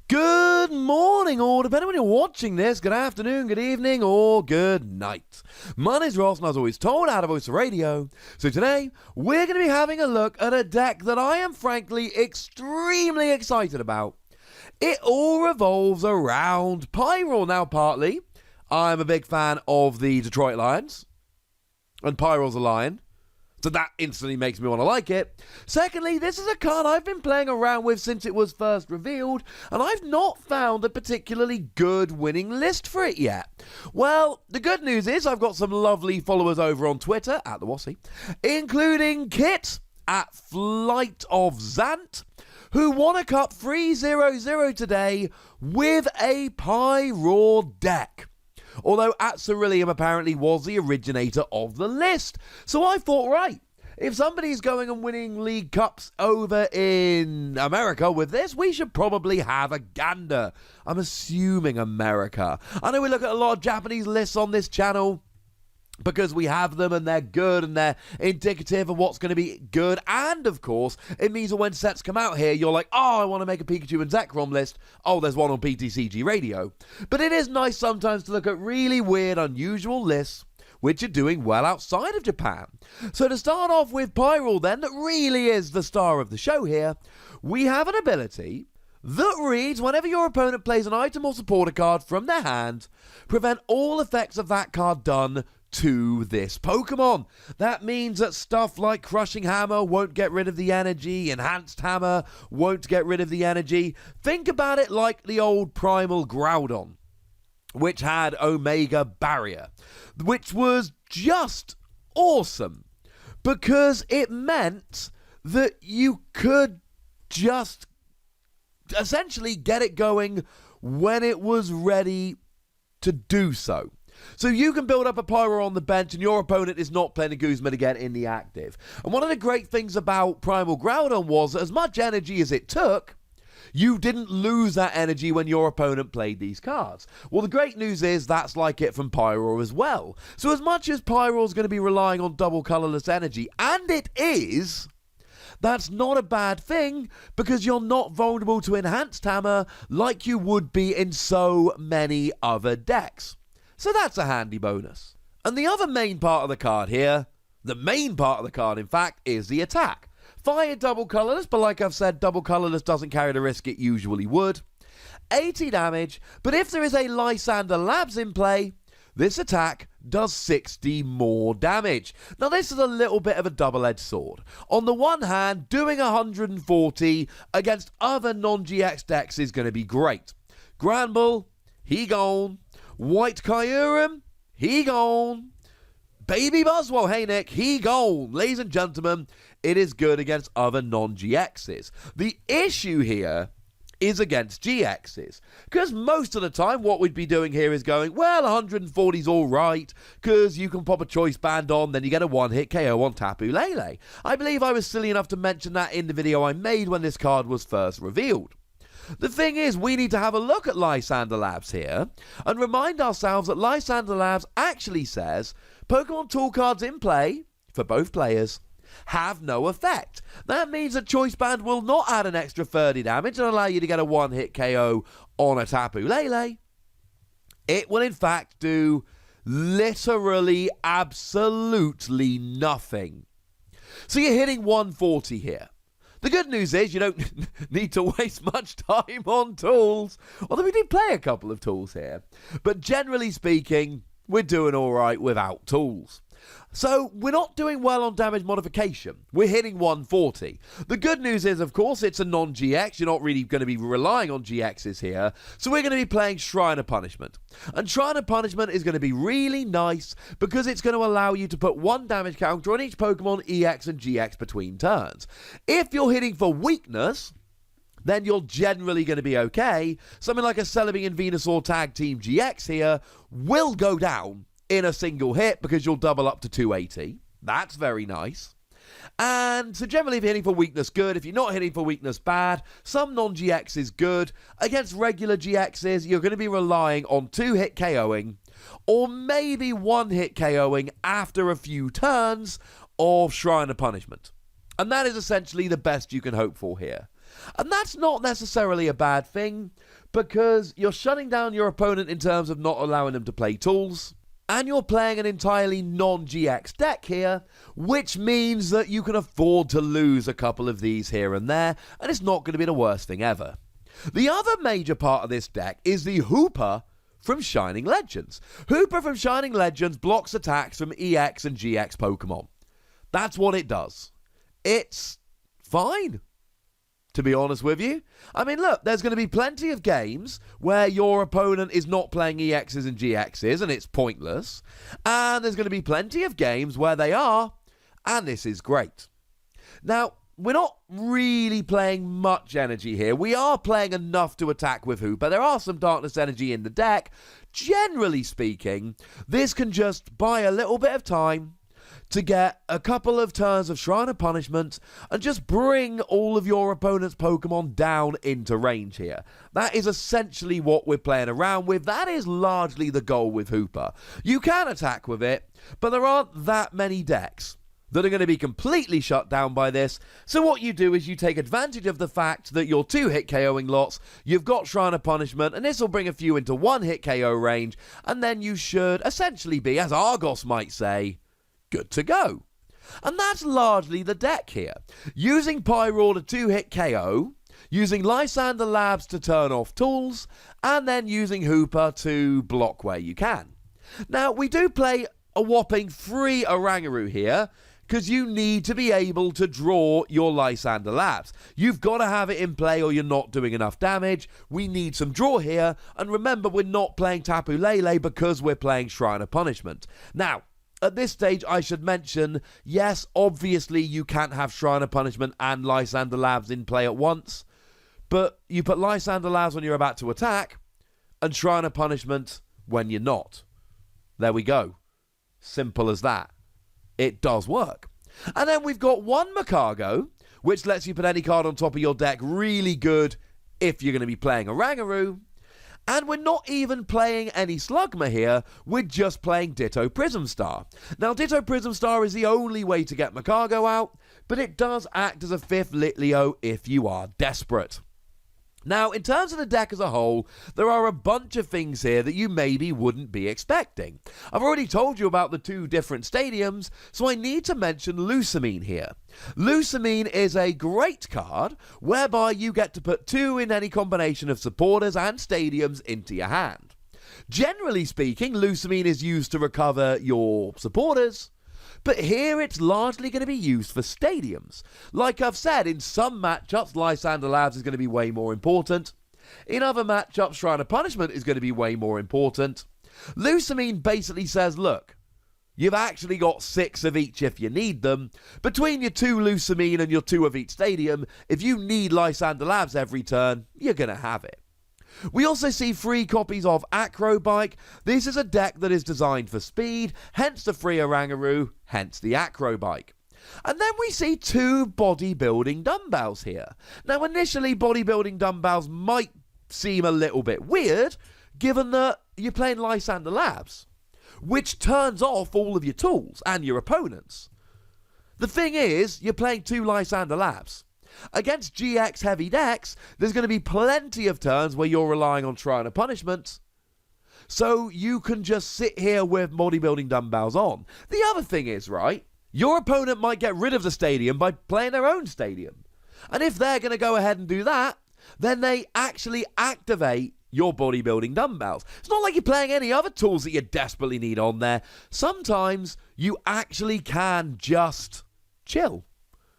Good morning, or depending on when you're watching this, good afternoon, good evening, or good night. My name's Ross, and as always told out of Voice Radio. So today, we're going to be having a look at a deck that I am frankly extremely excited about. It all revolves around Pyroar. Now, partly, I'm a big fan of the Detroit Lions, and Pyroar's a lion. So that instantly makes me want to like it. Secondly, this is a card I've been playing around with since it was first revealed, and I've not found a particularly good winning list for it yet. Well, the good news is I've got some lovely followers over on Twitter, at the Wassy, including Kit, at Flight of Zant, who won a Cup 3-0-0 today with a Pyroar deck. Although at Ceruleum apparently was the originator of the list. So I thought, right, if somebody's going and winning League Cups over in America with this, we should probably have a gander. I'm assuming America. I know we look at a lot of Japanese lists on this channel, because we have them and they're good and they're indicative of what's going to be good. And, of course, it means that when sets come out here, you're like, oh, I want to make a Pikachu and Zekrom list. Oh, there's one on PTCGRadio. But it is nice sometimes to look at really weird, unusual lists which are doing well outside of Japan. So to start off with Pyroar then, that really is the star of the show here, we have an ability that reads, whenever your opponent plays an item or supporter card from their hand, prevent all effects of that card done to this Pokemon. That means that stuff like Crushing Hammer won't get rid of the energy, Enhanced Hammer won't get rid of the energy. Think about it like the old Primal Groudon, which had Omega Barrier, which was just awesome because it meant that you could just essentially get it going when it was ready to do so. So you can build up a Pyroar on the bench and your opponent is not playing a Guzma to get in the active. And one of the great things about Primal Groudon was that as much energy as it took, you didn't lose that energy when your opponent played these cards. Well, the great news is that's like it from Pyroar as well. So as much as Pyroar's going to be relying on double colorless energy, and it is, that's not a bad thing because you're not vulnerable to Enhanced Hammer like you would be in so many other decks. So that's a handy bonus. And the other main part of the card here, the main part of the card in fact, is the attack. Fire double colorless, but like I've said, double colorless doesn't carry the risk it usually would. 80 damage, but if there is a Lysander Labs in play, this attack does 60 more damage. Now this is a little bit of a double-edged sword. On the one hand, doing 140 against other non-GX decks is going to be great. Granbull, he gone. White Kyurem, he gone. Baby Buzzwole, hey Nick, he gone. Ladies and gentlemen, it is good against other non-GXs. The issue here is against GXs. Because most of the time, what we'd be doing here is going, well, 140 is all right, because you can pop a Choice Band on, then you get a one-hit KO on Tapu Lele. I believe I was silly enough to mention that in the video I made when this card was first revealed. The thing is, we need to have a look at Lysander Labs here and remind ourselves that Lysander Labs actually says Pokemon tool cards in play, for both players, have no effect. That means that Choice Band will not add an extra 30 damage and allow you to get a one-hit KO on a Tapu Lele. It will in fact do literally absolutely nothing. So you're hitting 140 here. The good news is you don't need to waste much time on tools, although we did play a couple of tools here. But generally speaking, we're doing all right without tools. So we're not doing well on damage modification. We're hitting 140. The good news is, of course, it's a non-GX. You're not really going to be relying on GXs here. So we're going to be playing Shrine of Punishment. And Shrine of Punishment is going to be really nice because it's going to allow you to put one damage counter on each Pokemon EX and GX between turns. If you're hitting for weakness, then you're generally going to be okay. Something like a Celebi and Venusaur Tag Team GX here will go down in a single hit because you'll double up to 280. That's very nice. And so generally if you're hitting for weakness, good. If you're not hitting for weakness, bad. Some non-GX is good. Against regular GXs, you're going to be relying on 2-hit KOing or maybe 1-hit KOing after a few turns of Shrine of Punishment. And that is essentially the best you can hope for here. And that's not necessarily a bad thing, because you're shutting down your opponent in terms of not allowing them to play tools, and you're playing an entirely non-GX deck here, which means that you can afford to lose a couple of these here and there, and it's not going to be the worst thing ever. The other major part of this deck is the Hooper from Shining Legends. Hooper from Shining Legends blocks attacks from EX and GX Pokemon. That's what it does. It's fine, to be honest with you. I mean, look, there's going to be plenty of games where your opponent is not playing EXs and GXs and it's pointless. And there's going to be plenty of games where they are, and this is great. Now, we're not really playing much energy here. We are playing enough to attack with Hooper. There are some darkness energy in the deck. Generally speaking, this can just buy a little bit of time to get a couple of turns of Shrine of Punishment and just bring all of your opponent's Pokemon down into range here. That is essentially what we're playing around with. That is largely the goal with Hooper. You can attack with it, but there aren't that many decks that are going to be completely shut down by this. So what you do is you take advantage of the fact that you're 2-hit KOing lots, you've got Shrine of Punishment, and this will bring a few into 1-hit KO range, and then you should essentially be, as Argos might say, good to go. And that's largely the deck here. Using Pyroar to 2-hit KO, using Lysander Labs to turn off tools, and then using Hooper to block where you can. Now, we do play a whopping 3 Oranguru here, because you need to be able to draw your Lysander Labs. You've got to have it in play or you're not doing enough damage. We need some draw here, and remember, we're not playing Tapu Lele because we're playing Shrine of Punishment. Now, at this stage, I should mention, yes, obviously you can't have Shrine of Punishment and Lysander Labs in play at once, but you put Lysander Labs when you're about to attack, and Shrine of Punishment when you're not. There we go. Simple as that. It does work. And then we've got one Macargo, which lets you put any card on top of your deck really good if you're going to be playing Oranguru. And we're not even playing any Slugma here, we're just playing Ditto Prism Star. Now, Ditto Prism Star is the only way to get Macargo out, but it does act as a 5th Litleo if you are desperate. Now, in terms of the deck as a whole, there are a bunch of things here that you maybe wouldn't be expecting. I've already told you about the 2 different stadiums, so I need to mention Lusamine here. Lusamine is a great card whereby you get to put 2 in any combination of supporters and stadiums into your hand. Generally speaking, Lusamine is used to recover your supporters, but here it's largely going to be used for stadiums. Like I've said, in some matchups, Lysander Labs is going to be way more important. In other matchups, Shrine of Punishment is going to be way more important. Lusamine basically says, look, you've actually got 6 of each if you need them. Between your 2 Lusamine and your 2 of each stadium, if you need Lysander Labs every turn, you're going to have it. We also see 3 copies of Acrobike. This is a deck that is designed for speed, hence the 3 Oranguru, hence the Acrobike. And then we see 2 bodybuilding dumbbells here. Now, initially, bodybuilding dumbbells might seem a little bit weird, given that you're playing Lysander Labs, which turns off all of your tools and your opponents. The thing is, you're playing 2 Lysander Labs. Against GX heavy decks, there's going to be plenty of turns where you're relying on Shrine of Punishment, so you can just sit here with bodybuilding dumbbells on. The other thing is, right, your opponent might get rid of the stadium by playing their own stadium. And if they're going to go ahead and do that, then they actually activate your bodybuilding dumbbells. It's not like you're playing any other tools that you desperately need on there. Sometimes you actually can just chill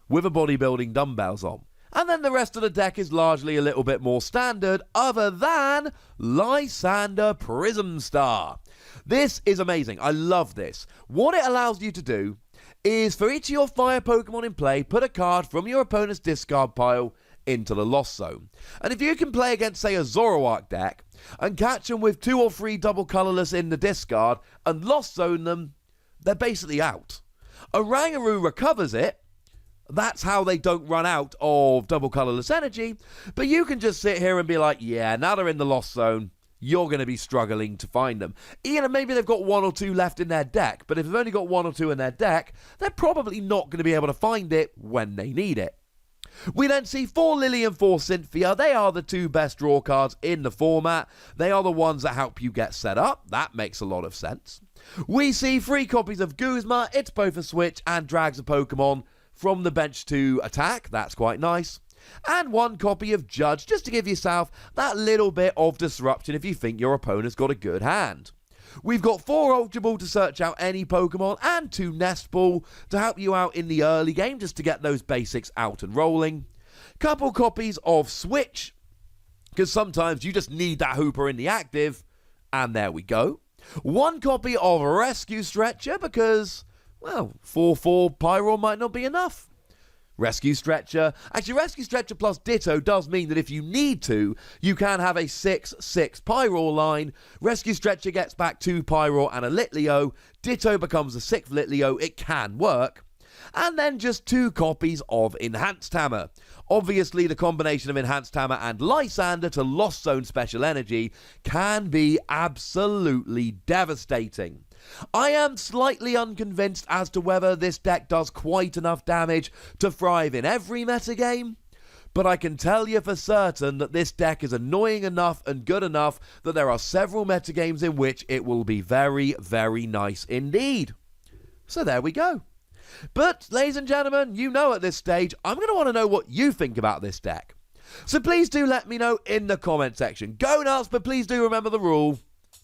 with a bodybuilding dumbbells on. And then the rest of the deck is largely a little bit more standard, other than Lysander Prism Star. This is amazing. I love this. What it allows you to do is, for each of your fire Pokemon in play, put a card from your opponent's discard pile into the Lost Zone. And if you can play against, say, a Zoroark deck, and catch them with 2 or 3 double colourless in the discard, and Lost Zone them, they're basically out. Oranguru recovers it. That's how they don't run out of double colourless energy, but you can just sit here and be like, yeah, now they're in the Lost Zone, you're going to be struggling to find them. Even maybe they've got 1 or 2 left in their deck, but if they've only got 1 or 2 in their deck, they're probably not going to be able to find it when they need it. We then see 4 Lily and 4 Cynthia. They are the 2 best draw cards in the format. They are the ones that help you get set up. That makes a lot of sense. We see 3 copies of Guzma. It's both a switch and drags a Pokemon from the bench to attack. That's quite nice. And 1 copy of Judge, just to give yourself that little bit of disruption if you think your opponent's got a good hand. We've got 4 Ultra Ball to search out any Pokemon and 2 Nest Ball to help you out in the early game just to get those basics out and rolling. Couple copies of Switch, because sometimes you just need that Hooper in the active, and there we go. 1 copy of Rescue Stretcher because, well, 4/4 Pyroar might not be enough. Rescue Stretcher. Actually, Rescue Stretcher plus Ditto does mean that if you need to, you can have a 6/6 Pyroar line. Rescue Stretcher gets back 2 Pyroar and a Litleo. Ditto becomes a 6th Litleo. It can work. And then just 2 copies of Enhanced Hammer. Obviously, the combination of Enhanced Hammer and Lysander to Lost Zone Special Energy can be absolutely devastating. I am slightly unconvinced as to whether this deck does quite enough damage to thrive in every metagame, but I can tell you for certain that this deck is annoying enough and good enough that there are several metagames in which it will be very, very nice indeed. So there we go. But, ladies and gentlemen, you know at this stage, I'm going to want to know what you think about this deck. So please do let me know in the comment section. Go nuts, but please do remember the rule.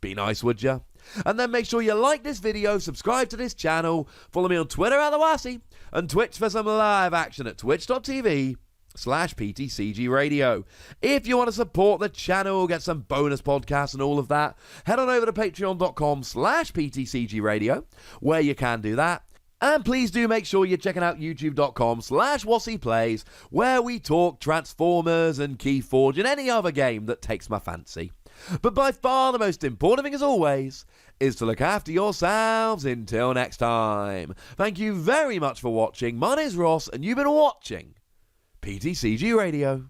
Be nice, would ya? And then make sure you like this video, subscribe to this channel, follow me on Twitter at @TheWassy, and Twitch for some live action at twitch.tv/PTCGRadio. If you want to support the channel, get some bonus podcasts and all of that, head on over to patreon.com/PTCGRadio, where you can do that. And please do make sure you're checking out youtube.com/WassyPlays, where we talk Transformers and Keyforge and any other game that takes my fancy. But by far the most important thing, as always, is to look after yourselves until next time. Thank you very much for watching. My name's Ross, and you've been watching PTCG Radio.